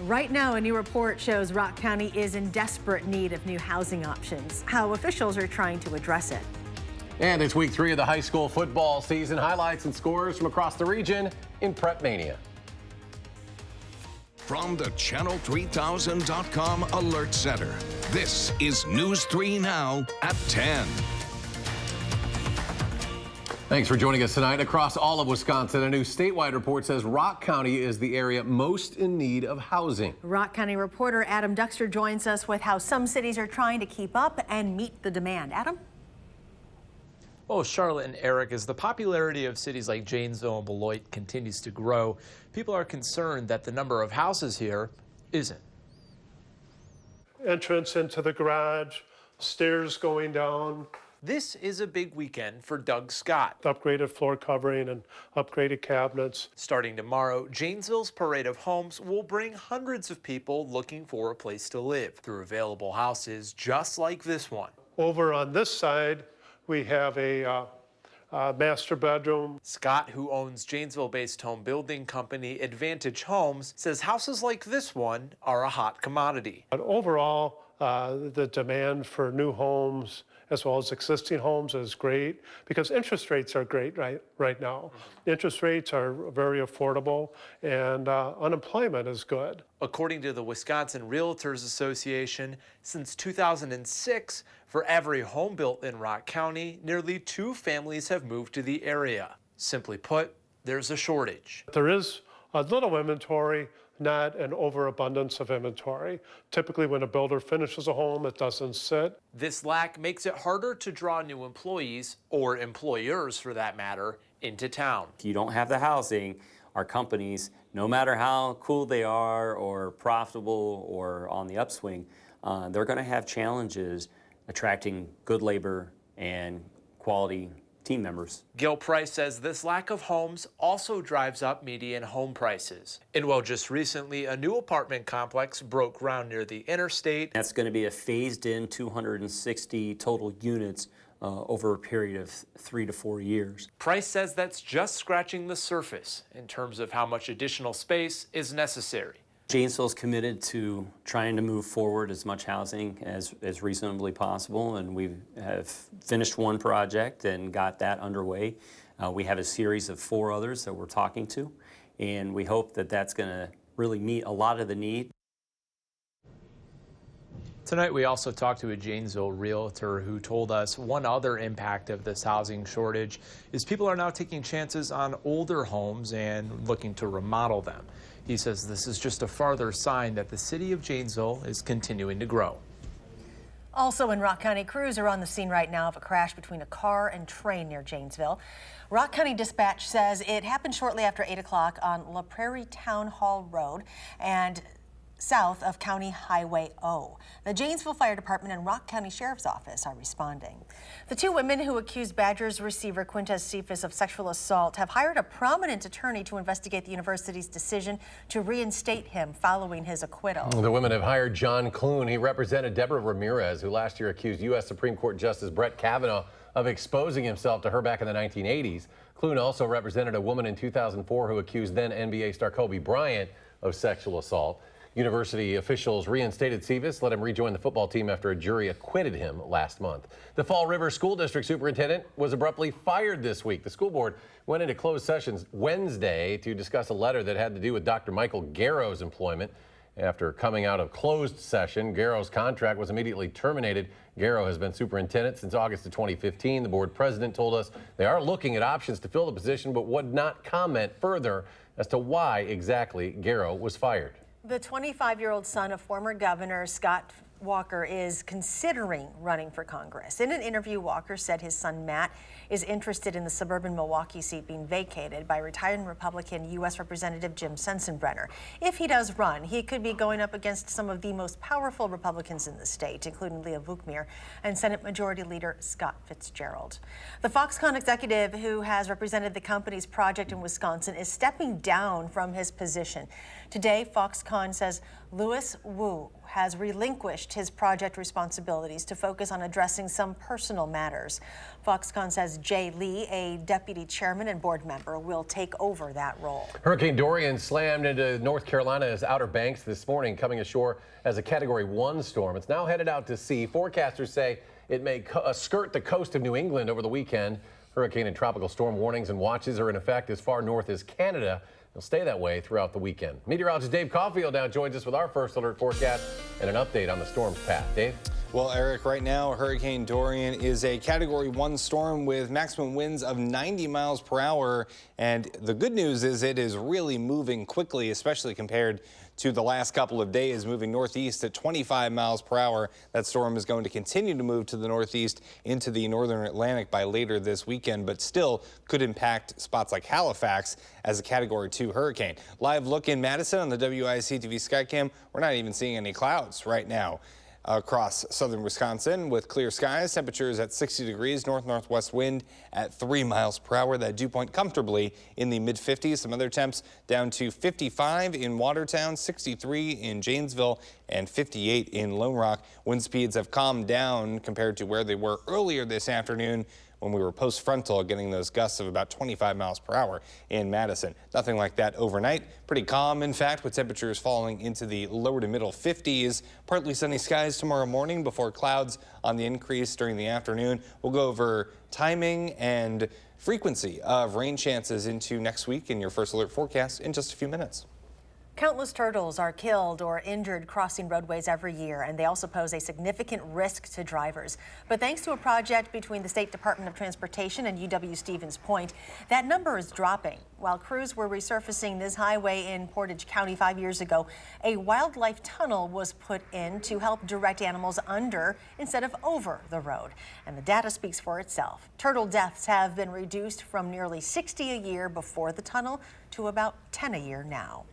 Right now, a new report shows Rock County is in desperate need of new housing options. How officials are trying to address it. And it's week 3 of the high school football season. Highlights and scores from across the region in Prep Mania. From the Channel3000.com Alert Center, this is News 3 Now at 10. Thanks for joining us tonight. Across all of Wisconsin, a new statewide report says Rock County is the area most in need of housing. Rock County reporter Adam Duxter joins us with how some cities are trying to keep up and meet the demand. Adam? Well, Charlotte and Eric, as the popularity of cities like Janesville and Beloit continues to grow, people are concerned that the number of houses here isn't. Entrance into the garage, stairs going down. This is a big weekend for Doug Scott. Upgraded floor covering and upgraded cabinets. Starting tomorrow, Janesville's Parade of Homes will bring hundreds of people looking for a place to live through available houses just like this one. Over on this side, we have a master bedroom. Scott, who owns Janesville-based home building company Advantage Homes, says houses like this one are a hot commodity. But overall, the demand for new homes as well as existing homes is great because interest rates are great right now. Interest rates are very affordable and unemployment is good. According to the Wisconsin Realtors Association, since 2006, for every home built in Rock County, nearly 2 families have moved to the area. Simply put, there's a shortage. There is a little inventory, not an overabundance of inventory. Typically, when a builder finishes a home, it doesn't sit. This lack makes it harder to draw new employees, or employers for that matter, into town. If you don't have the housing, our companies, no matter how cool they are or profitable or on the upswing, they're going to have challenges attracting good labor and quality team members. Gil Price says this lack of homes also drives up median home prices. And while just recently a new apartment complex broke ground near the interstate. That's going to be a phased-in 260 total units over a period of 3 to 4 years. Price says that's just scratching the surface in terms of how much additional space is necessary. Janesville is committed to trying to move forward as much housing as reasonably possible, and we have finished one project and got that underway. We have a series of 4 others that we're talking to, and we hope that that's going to really meet a lot of the need. Tonight we also talked to a Janesville realtor who told us one other impact of this housing shortage is people are now taking chances on older homes and looking to remodel them. He says this is just a farther sign that the city of Janesville is continuing to grow. Also in Rock County, crews are on the scene right now of a crash between a car and train near Janesville. Rock County Dispatch says it happened shortly after 8 o'clock on La Prairie Town Hall Road and south of County Highway O. The Janesville Fire Department and Rock County Sheriff's Office are responding. The 2 women who accused Badgers receiver Quintez Cephas of sexual assault have hired a prominent attorney to investigate the university's decision to reinstate him following his acquittal. The women have hired John Clune. He represented Deborah Ramirez, who last year accused U.S. Supreme Court Justice Brett Kavanaugh of exposing himself to her back in the 1980s. Clune also represented a woman in 2004 who accused then NBA star Kobe Bryant of sexual assault. University officials reinstated Cephas, let him rejoin the football team after a jury acquitted him last month. The Fall River School District superintendent was abruptly fired this week. The school board went into closed sessions Wednesday to discuss a letter that had to do with Dr. Michael Garrow's employment. After coming out of closed session, Garrow's contract was immediately terminated. Garrow has been superintendent since August of 2015. The board president told us they are looking at options to fill the position, but would not comment further as to why exactly Garrow was fired. The 25-year-old son of former Governor Scott Walker is considering running for Congress. In an interview, Walker said his son Matt is interested in the suburban Milwaukee seat being vacated by retired Republican U.S. Representative Jim Sensenbrenner. If he does run, he could be going up against some of the most powerful Republicans in the state, including Leah Vukmir and Senate Majority Leader Scott Fitzgerald. The Foxconn executive who has represented the company's project in Wisconsin is stepping down from his position. Today, Foxconn says Louis Wu has relinquished his project responsibilities to focus on addressing some personal matters. Foxconn says Jay Lee, a deputy chairman and board member, will take over that role. Hurricane Dorian slammed into North Carolina's Outer Banks this morning, coming ashore as a Category 1 storm. It's now headed out to sea. Forecasters say it may skirt the coast of New England over the weekend. Hurricane and tropical storm warnings and watches are in effect as far north as Canada. They'll stay that way throughout the weekend. Meteorologist Dave Caulfield now joins us with our first alert forecast and an update on the storm's path. Dave? Well, Eric, right now, Hurricane Dorian is a Category 1 storm with maximum winds of 90 miles per hour. And the good news is it is really moving quickly, especially compared to the last couple of days, moving northeast at 25 miles per hour. That storm is going to continue to move to the northeast into the northern Atlantic by later this weekend, but still could impact spots like Halifax as a Category 2 hurricane. Live look in Madison on the WISC-TV Skycam. We're not even seeing any clouds right now across southern Wisconsin with clear skies. Temperatures at 60 degrees, north-northwest wind at 3 miles per hour. That dew point comfortably in the mid-50s. Some other temps down to 55 in Watertown, 63 in Janesville, and 58 in Lone Rock. Wind speeds have calmed down compared to where they were earlier this afternoon when we were post-frontal, getting those gusts of about 25 miles per hour in Madison. Nothing like that overnight. Pretty calm, in fact, with temperatures falling into the lower to middle 50s. Partly sunny skies tomorrow morning before clouds on the increase during the afternoon. We'll go over timing and frequency of rain chances into next week in your first alert forecast in just a few minutes. Countless turtles are killed or injured crossing roadways every year, and they also pose a significant risk to drivers. But thanks to a project between the State Department of Transportation and UW-Stevens Point, that number is dropping. While crews were resurfacing this highway in Portage County 5 years ago, a wildlife tunnel was put in to help direct animals under instead of over the road. And the data speaks for itself. Turtle deaths have been reduced from nearly 60 a year before the tunnel to about 10 a year now.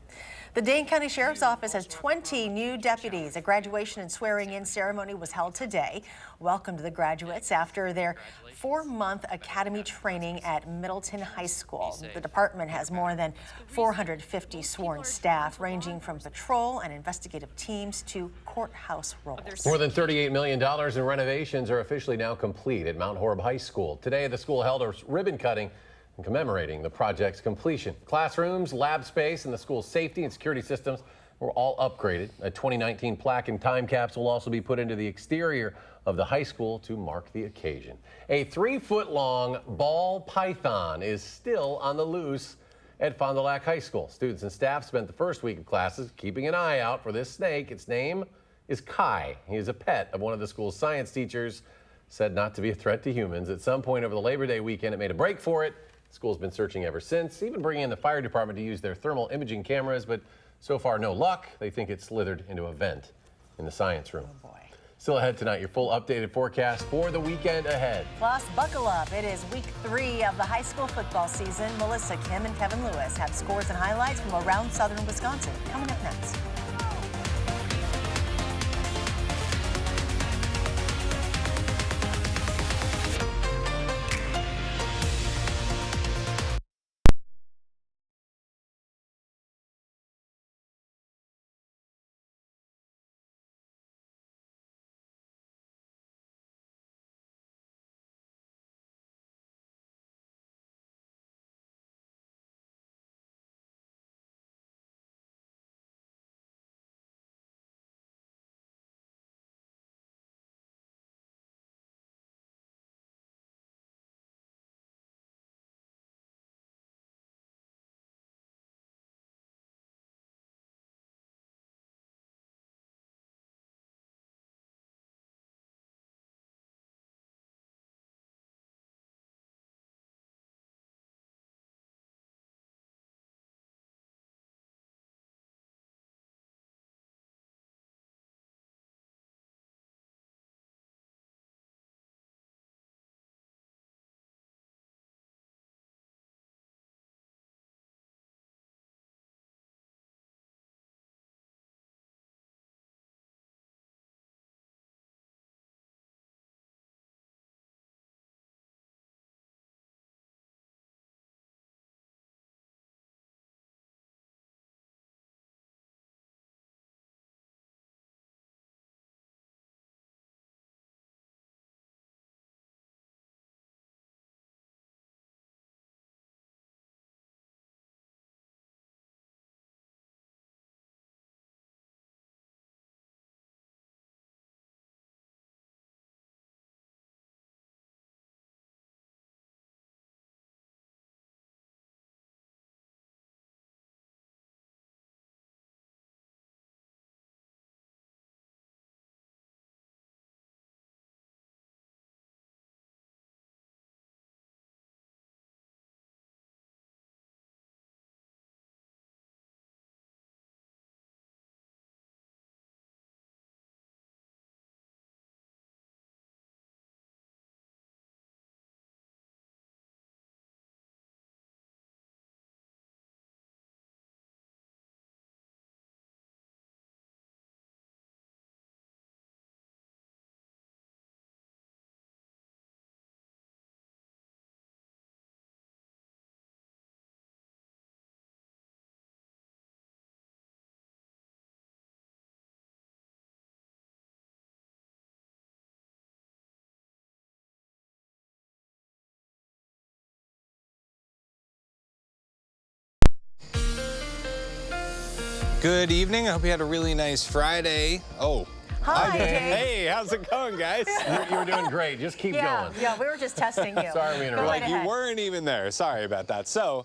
The Dane County Sheriff's Office has 20 new deputies. A graduation and swearing-in ceremony was held today. Welcome to the graduates after their 4-month academy training at Middleton High School. The department has more than 450 sworn staff, ranging from patrol and investigative teams to courthouse roles. More than $38 million in renovations are officially now complete at Mount Horeb High School. Today, the school held a ribbon cutting and commemorating the project's completion. Classrooms, lab space, and the school's safety and security systems were all upgraded. A 2019 plaque and time capsule will also be put into the exterior of the high school to mark the occasion. A 3-foot-long ball python is still on the loose at Fond du Lac High School. Students and staff spent the first week of classes keeping an eye out for this snake. Its name is Kai. He is a pet of one of the school's science teachers, said not to be a threat to humans. At some point over the Labor Day weekend, it made a break for it. The school's been searching ever since, even bringing in the fire department to use their thermal imaging cameras, but so far no luck. They think it slithered into a vent in the science room. Oh boy. Still ahead tonight, your full updated forecast for the weekend ahead. Plus, buckle up. It is week 3 of the high school football season. Melissa, Kim, and Kevin Lewis have scores and highlights from around southern Wisconsin. Coming up next. Good evening. I hope you had a really nice Friday. Oh. Hi, Dave. Hey, how's it going, guys? You were doing great. Just keep going. Yeah, we were just testing you. Sorry we interrupted. Go right Like you ahead. weren't even there. Sorry about that. So,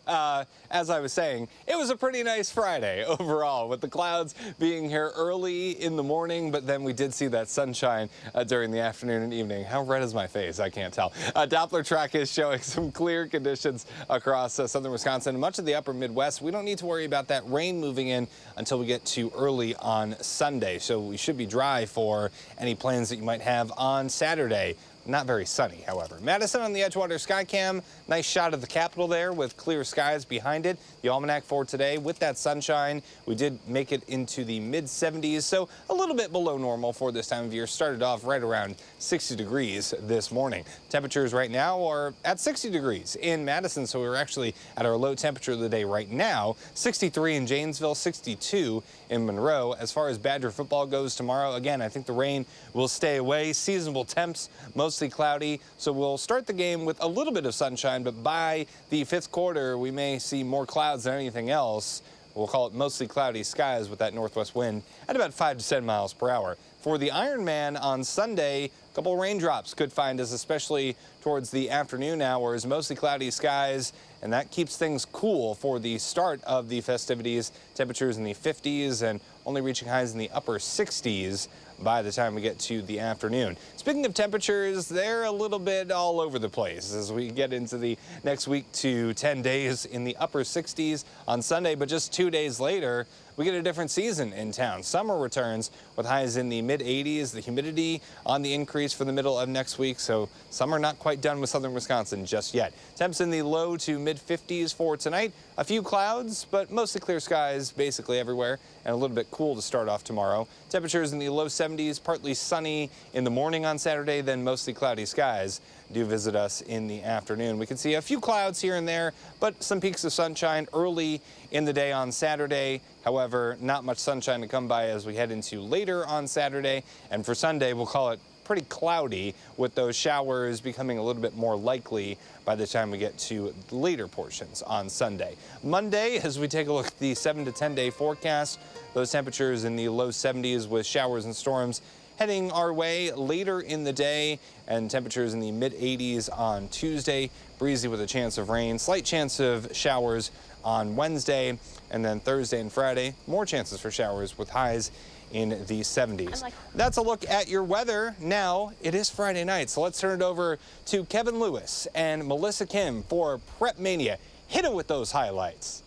as I was saying, it was a pretty nice Friday overall, with the clouds being here early in the morning, but then we did see that sunshine during the afternoon and evening. How red is my face? I can't tell. Doppler track is showing some clear conditions across southern Wisconsin and much of the upper Midwest. We don't need to worry about that rain moving in until we get to early on Sunday, so we should be dry for any plans that you might have on Saturday. Not very sunny, however. Madison on the Edgewater Skycam. Nice shot of the Capitol there with clear skies behind it. The almanac for today with that sunshine. We did make it into the mid-70s, so a little bit below normal for this time of year. Started off right around 60 degrees this morning. Temperatures right now are at 60 degrees in Madison, so we're actually at our low temperature of the day right now. 63 in Janesville, 62 in Monroe. As far as Badger football goes tomorrow, again, I think the rain will stay away. Seasonable temps, mostly cloudy, so we'll start the game with a little bit of sunshine, but by the fifth quarter, we may see more clouds than anything else. We'll call it mostly cloudy skies with that northwest wind at about 5 to 10 miles per hour. For the Ironman on Sunday, a couple of raindrops could find us, especially towards the afternoon hours. Mostly cloudy skies, and that keeps things cool for the start of the festivities. Temperatures in the 50s and only reaching highs in the upper 60s by the time we get to the afternoon. Speaking of temperatures, they're a little bit all over the place as we get into the next week to 10 days in the upper 60s on Sunday, but just 2 days later, we get a different season in town. Summer returns with highs in the mid-80s, the humidity on the increase for the middle of next week, so summer not quite done with southern Wisconsin just yet. Temps in the low to mid-50s for tonight. A few clouds, but mostly clear skies basically everywhere, and a little bit cool to start off tomorrow. Temperatures in the low 70s, partly sunny in the morning on Saturday, then mostly cloudy skies do visit us in the afternoon. We can see a few clouds here and there, but some peaks of sunshine early in the day on Saturday. However, not much sunshine to come by as we head into later on Saturday. And for Sunday, we'll call it pretty cloudy, with those showers becoming a little bit more likely by the time we get to the later portions on Sunday. Monday, as we take a look at the 7 to 10 day forecast, those temperatures in the low 70s with showers and storms heading our way later in the day, and temperatures in the mid-80s on Tuesday. Breezy with a chance of rain, slight chance of showers on Wednesday, and then Thursday and Friday, more chances for showers with highs in the 70s. That's a look at your weather. Now, it is Friday night, so let's turn it over to Kevin Lewis and Melissa Kim for Prep Mania. Hit it with those highlights.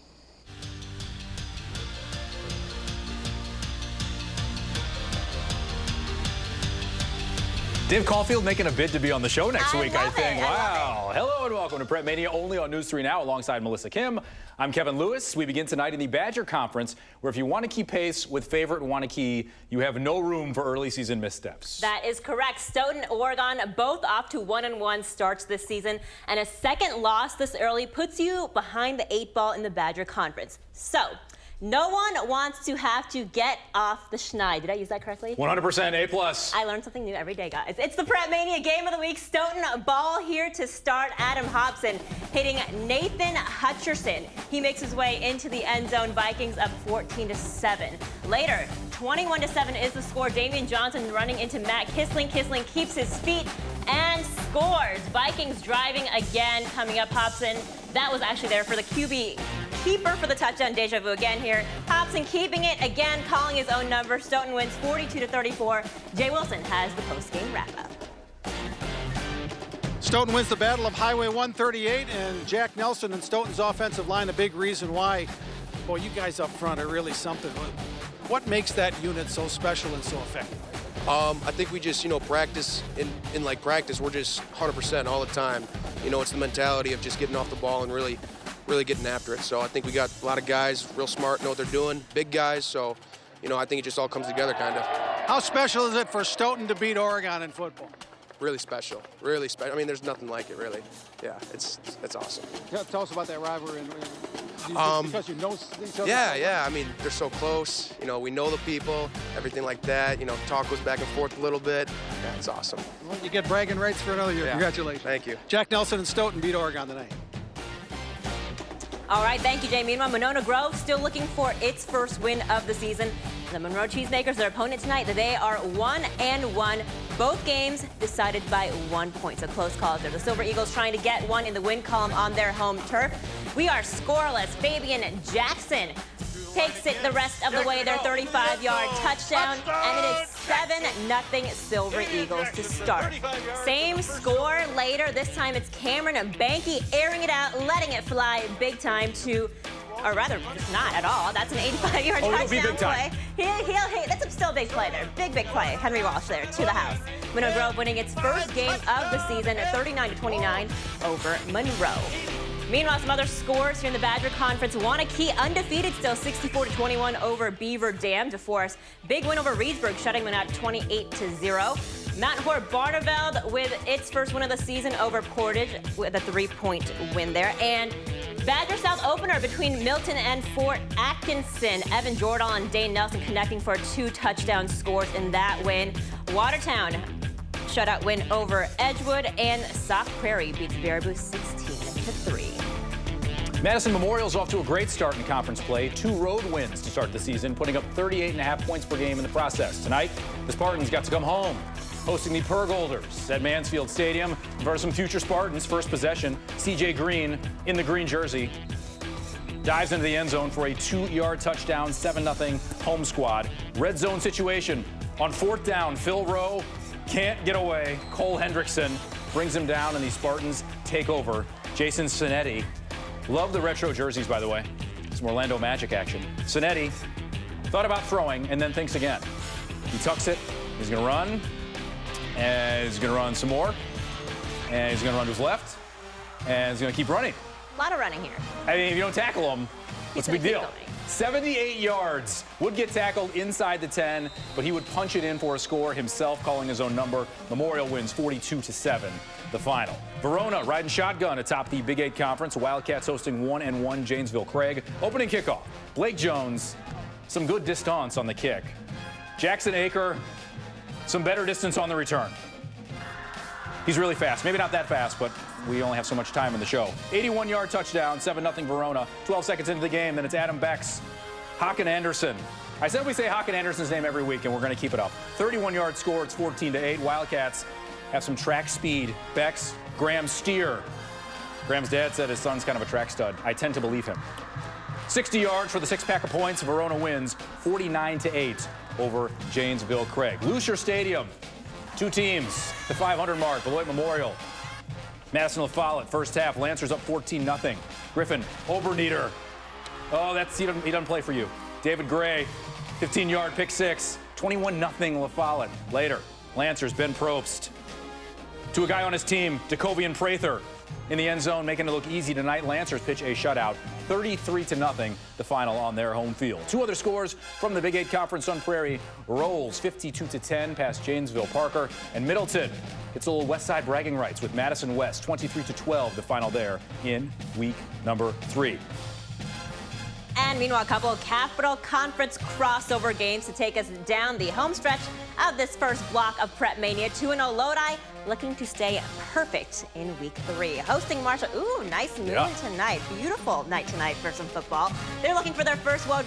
Dave Caulfield making a bid to be on the show next week, I think. I Wow. Hello and welcome to Prep Mania, only on News 3 Now, alongside Melissa Kim. I'm Kevin Lewis. We begin tonight in the Badger Conference, where if you want to keep pace with favorite Wanakee, you have no room for early season missteps. That is correct. Stoughton, Oregon, both off to 1-1 starts this season, and a second loss this early puts you behind the 8 ball in the Badger Conference. So, no one wants to have to get off the schneid. Did I use that correctly? 100% A+. I learn something new every day, guys. It's the Prep Mania Game of the Week. Stoughton ball here to start. Adam Hobson hitting Nathan Hutcherson. He makes his way into the end zone. Vikings up 14-7. Later, 21-7 is the score. Damian Johnson running into Matt Kissling. Kissling keeps his feet and scores. Vikings driving again. Coming up, Hobson. That was actually there for the QB keeper for the touchdown. Deja vu again here. Hobson keeping it again, calling his own number. Stoughton wins 42-34. Jay Wilson has the post-game wrap-up. Stoughton wins the Battle of Highway 138, and Jack Nelson and Stoughton's offensive line, a big reason why. Boy, you guys up front are really something. What makes that unit so special and so effective? I think we just, practice in like practice. We're just 100% all the time. It's the mentality of just getting off the ball and really getting after it. So I think we got a lot of guys, real smart, know what they're doing, big guys. So, I think it just all comes together kind of. How special is it for Stoughton to beat Oregon in football? Really special, really special. I mean, there's nothing like it, really. Yeah, it's awesome. Tell us about that rivalry. Because you know each other. Yeah. I mean, they're so close. We know the people, everything like that. Talk goes back and forth a little bit. Yeah, it's awesome. Well, you get bragging rights for another year. Yeah. Congratulations. Thank you. Jack Nelson and Stoughton beat Oregon tonight. All right, thank you, Jay. Meanwhile, Monona Grove still looking for its first win of the season. The Monroe Cheesemakers, their opponent tonight, they are 1-1. Both games decided by 1 point, so close calls there. The Silver Eagles trying to get one in the win column on their home turf. We are scoreless. Fabian Jackson takes it the rest of the way, their 35-yard touchdown, and it is 7-0 Silver Eagles to start. Same score later. This time it's Cameron Banky airing it out, letting it fly big time to, or rather, not at all. That's an 85-yard touchdown play. That's still a big play there. Big play. Henry Walsh there to the house. Monroe Grove winning its first game of the season at 39-29 over Monroe. Meanwhile, some other scores here in the Badger Conference. Wanakee undefeated still 64-21 over Beaver Dam. DeForest, big win over Reedsburg, shutting them out 28-0. Mount Horeb Barneveld with its first win of the season over Portage with a 3-point win there. And Badger South opener between Milton and Fort Atkinson. Evan Jordan and Dane Nelson connecting for 2 touchdown scores in that win. Watertown shutout win over Edgewood, and Sauk Prairie beats Baraboo 16-3. Madison Memorial's off to a great start in conference play. 2 road wins to start the season, putting up 38.5 points per game in the process. Tonight, the Spartans got to come home, hosting the Pergolders at Mansfield Stadium. In front of some future Spartans, first possession, C.J. Green in the green jersey dives into the end zone for a 2-yard touchdown, 7-0 home squad. Red zone situation on 4th down. Phil Rowe can't get away. Cole Hendrickson brings him down, and the Spartans take over. Jason Cinetti. Love the retro jerseys, by the way. Some Orlando Magic action. Cinetti thought about throwing and then thinks again. He tucks it. He's going to run. And he's going to run some more. And he's going to run to his left. And he's going to keep running. A lot of running here. I mean, if you don't tackle him, what's the big deal? 78 yards. Would get tackled inside the 10, but he would punch it in for a score himself, calling his own number. Memorial wins 42-7. The final. Verona riding shotgun atop the Big 8 Conference. Wildcats hosting 1-1 Janesville Craig. Opening kickoff. Blake Jones, some good distance on the kick. Jackson Aker, some better distance on the return. He's really fast. Maybe not that fast, but we only have so much time in the show. 81-yard touchdown, 7-0 Verona. 12 seconds into the game, then it's Adam Beck's. Haken Anderson. I said we say Haken Anderson's name every week, and we're going to keep it up. 31-yard score. It's 14-8. Wildcats have some track speed. Beck's, Graham Steer. Graham's dad said his son's kind of a track stud. I tend to believe him. 60 yards for the 6-pack of points. Verona wins 49-8 over Janesville Craig. Lucier Stadium. 2 teams, the 500 mark. Beloit Memorial. Madison LaFollette, first half. Lancers up 14-0. Griffin Obernieder. Oh, he doesn't play for you. David Gray, 15-yard pick 6. 21-0 LaFollette. Later, Lancers, Ben Probst. To a guy on his team, Jacobian Prather in the end zone, making it look easy tonight. Lancers pitch a shutout, 33-0, the final on their home field. 2 other scores from the Big 8 Conference. Sun Prairie rolls 52-10 past Janesville Parker, and Middleton gets a little West Side bragging rights with Madison West, 23-12, the final there in week number 3. And meanwhile, a couple of Capital Conference crossover games to take us down the home stretch of this first block of Prep Mania. 2-0 Lodi looking to stay perfect in week 3. Hosting Marshall. Ooh, nice moon tonight. Beautiful night tonight for some football. They're looking for their first road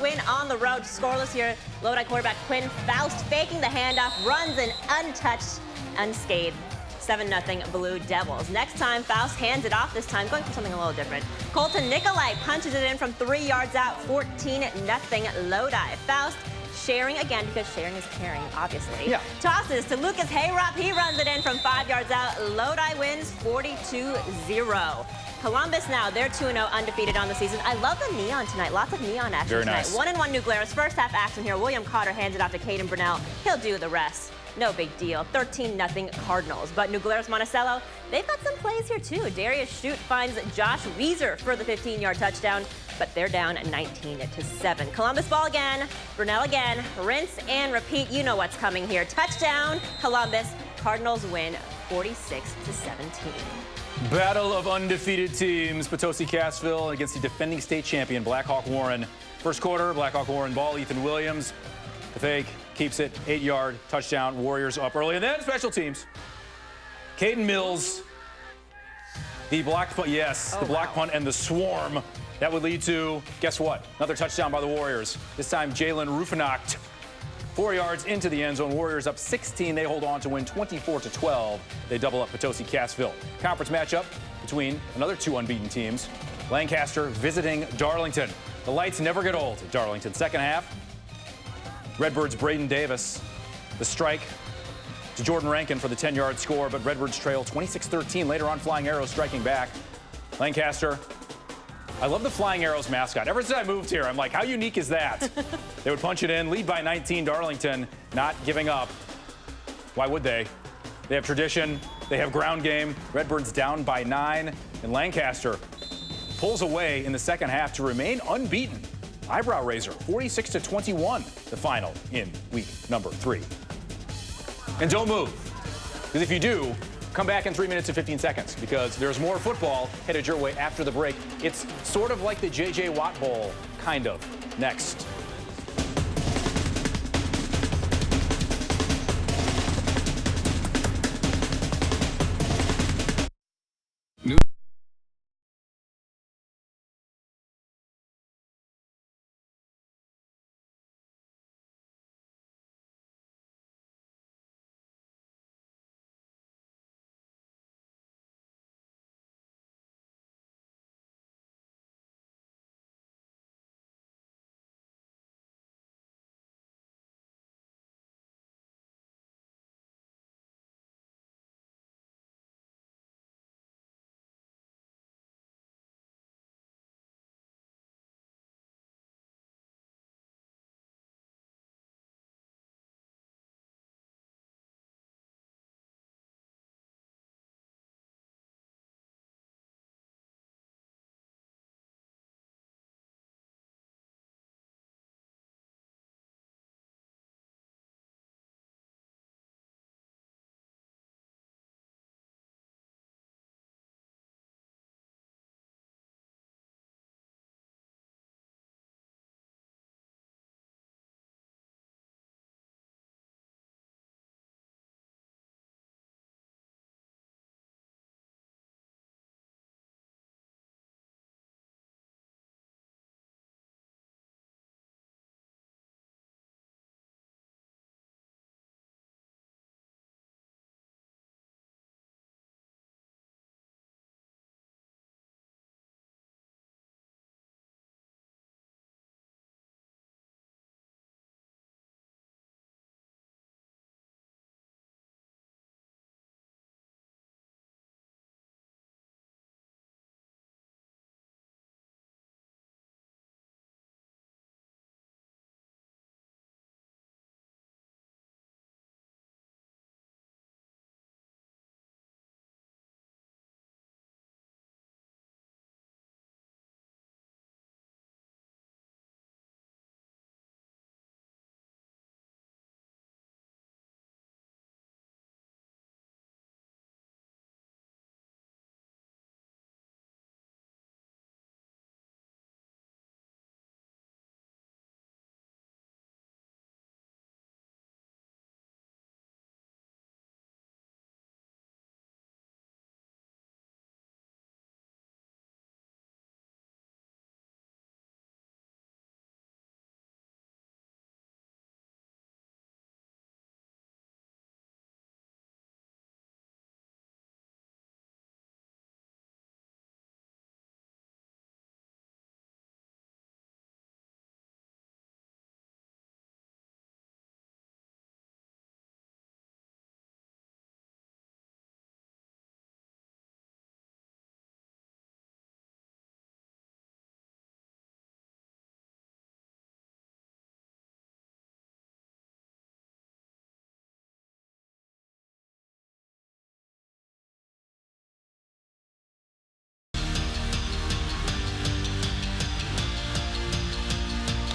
win on the road. Scoreless here. Lodi quarterback Quinn Faust faking the handoff, runs in untouched, unscathed. 7-0 Blue Devils. Next time, Faust hands it off, this time going for something a little different. Colton Nicolai punches it in from 3 yards out, 14-0 Lodi. Faust sharing again, because sharing is caring, obviously. Yeah. Tosses to Lucas Hayrup. He runs it in from 5 yards out. Lodi wins 42-0. Columbus now, they're 2-0 undefeated on the season. I love the neon tonight. Lots of neon action tonight. 1-1 New Glarus. First half action here. William Cotter hands it off to Caden Brunell. He'll do the rest. No big deal. 13-0 Cardinals. But New Glarus Monticello, they've got some plays here too. Darius Shute finds Josh Weezer for the 15-yard touchdown, but they're down 19-7. Columbus ball again. Brunell again. Rinse and repeat. You know what's coming here. Touchdown, Columbus. Cardinals win 46-17. Battle of undefeated teams. Potosi Cassville against the defending state champion, Blackhawk Warren. First quarter, Blackhawk Warren ball. Ethan Williams, the fake, keeps it, 8-yard touchdown. Warriors up early. And then special teams. Caden Mills, the blocked punt, the block punt and the swarm That would lead to, guess what? Another touchdown by the Warriors. This time, Jalen Rufinacht. 4 yards into the end zone. Warriors up 16. They hold on to win 24-12. They double up Potosi-Cassville. Conference matchup between another 2 unbeaten teams. Lancaster visiting Darlington. The lights never get old at Darlington. Second half, Redbirds' Braden Davis. The strike to Jordan Rankin for the 10-yard score, but Redbirds trail 26-13. Later on, Flying Arrows striking back. Lancaster. I love the Flying Arrows mascot. Ever since I moved here, I'm like, how unique is that? They would punch it in, lead by 19, Darlington not giving up. Why would they? They have tradition, they have ground game. Redbirds down by 9, and Lancaster pulls away in the second half to remain unbeaten. Eyebrow raiser, 46-21, the final in week number 3. And don't move, because if you do, come back in 3 minutes and 15 seconds, because there's more football headed your way after the break. It's sort of like the J.J. Watt Bowl, kind of, next.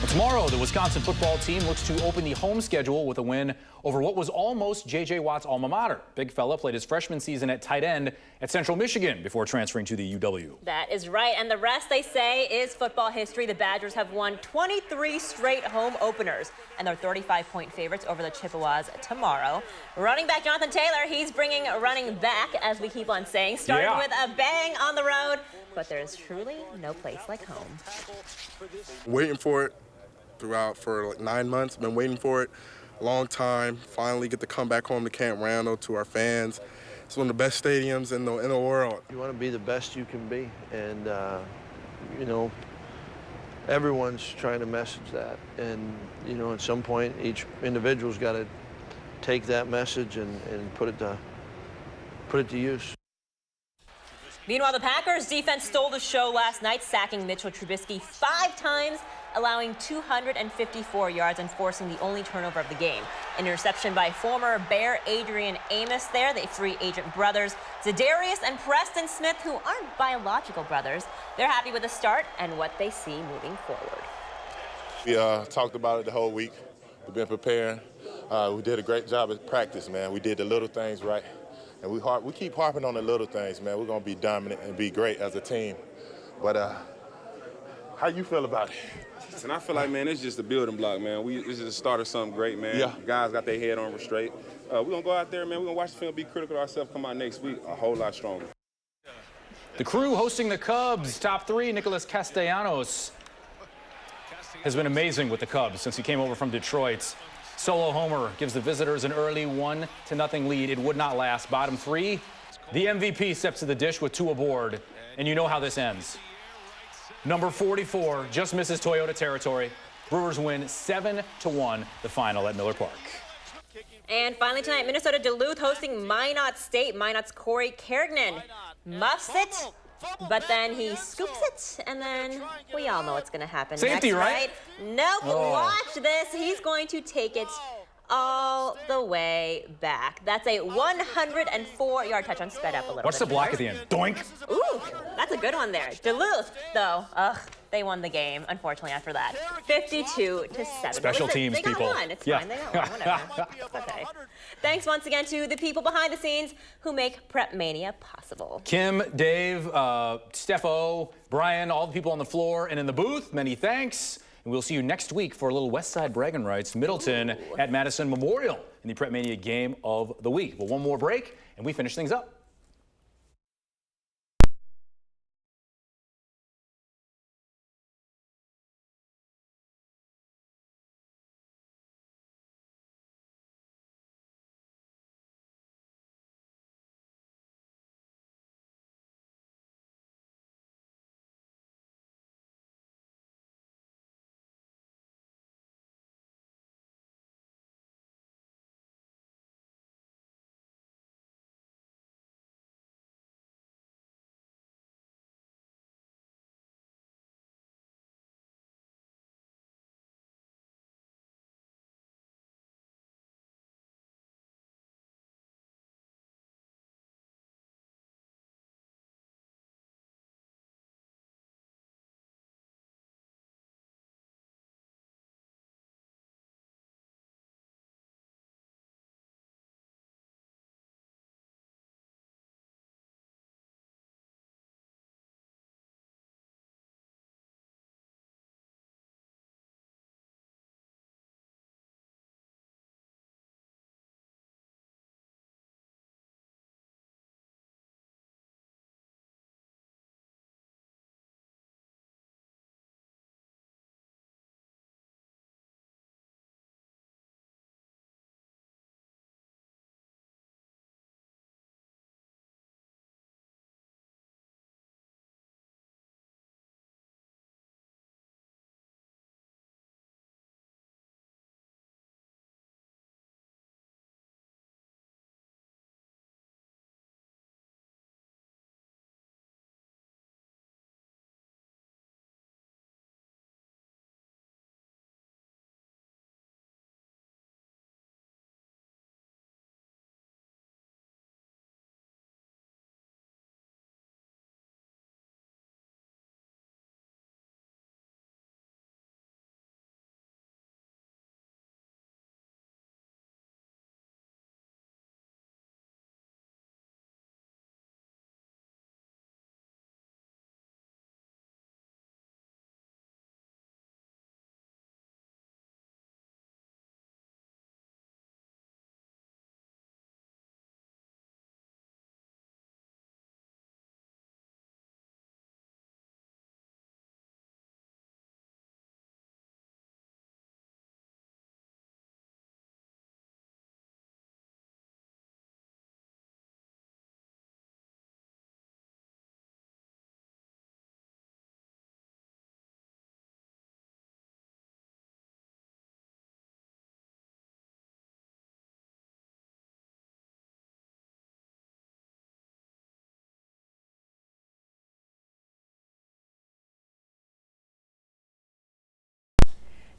Tomorrow, the Wisconsin football team looks to open the home schedule with a win over what was almost J.J. Watt's alma mater. Big fella played his freshman season at tight end at Central Michigan before transferring to the UW. That is right, and the rest, they say, is football history. The Badgers have won 23 straight home openers, and they're 35-point favorites over the Chippewas tomorrow. Running back Jonathan Taylor, he's bringing running back, as we keep on saying, started with a bang on the road. but there's truly no place like home. Waiting for it for like 9 months. Been waiting for it a long time. Finally get to come back home to Camp Randall, to our fans. It's one of the best stadiums in the world. You want to be the best you can be, and you know, everyone's trying to message that. And you know, at some point, each individual's got to take that message and put it to use. Meanwhile, the Packers defense stole the show last night, sacking Mitchell Trubisky 5 times, allowing 254 yards and forcing the only turnover of the game. An interception by former Bear Adrian Amos there, the free agent brothers, Zadarius and Preston Smith, who aren't biological brothers. They're happy with the start and what they see moving forward. We talked about it the whole week. We've been preparing. We did a great job at practice, man. We did the little things right. And we keep harping on the little things, man. We're going to be dominant and be great as a team. But how you feel about it? And I feel like, man, it's just a building block, man. This is the start of something great, man. Yeah. Guys got their head on straight. We're going to go out there, man. We're going to watch the film, be critical of ourselves, come out next week a whole lot stronger. The Crew hosting the Cubs. Top 3, Nicholas Castellanos has been amazing with the Cubs since he came over from Detroit. Solo homer gives the visitors an early 1-0 lead. It would not last. Bottom 3, the MVP steps to the dish with 2 aboard. And you know how this ends. Number 44 just misses Toyota territory. Brewers win 7-1 the final at Miller Park. And finally tonight, Minnesota Duluth hosting Minot State. Minot's Corey Kergnen muffs it, but then he scoops it, and then we all know what's going to happen Safety, next, right? Nope, Oh. Watch this. He's going to take it all the way back. That's a 104-yard touchdown, sped up a little bit. Watch the block at the end. Doink. Ooh, that's a good one there. Duluth, though, they won the game, unfortunately, after that. 52-7. Special teams, they got people. One. It's fine. They got one. Whatever. It's okay. Thanks once again to the people behind the scenes who make Prep Mania possible. Kim, Dave, Steffo, Brian, all the people on the floor and in the booth, many thanks. And we'll see you next week for a little West Side bragging rights. Middleton at Madison Memorial in the Prep Mania game of the week. Well, one more break, and we finish things up.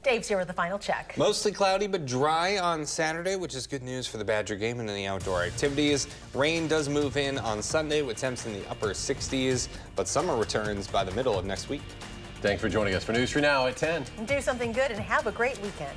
Dave's here with the final check. Mostly cloudy but dry on Saturday, which is good news for the Badger game and the outdoor activities. Rain does move in on Sunday with temps in the upper 60s, but summer returns by the middle of next week. Thanks for joining us for News 3 Now at 10. Do something good and have a great weekend.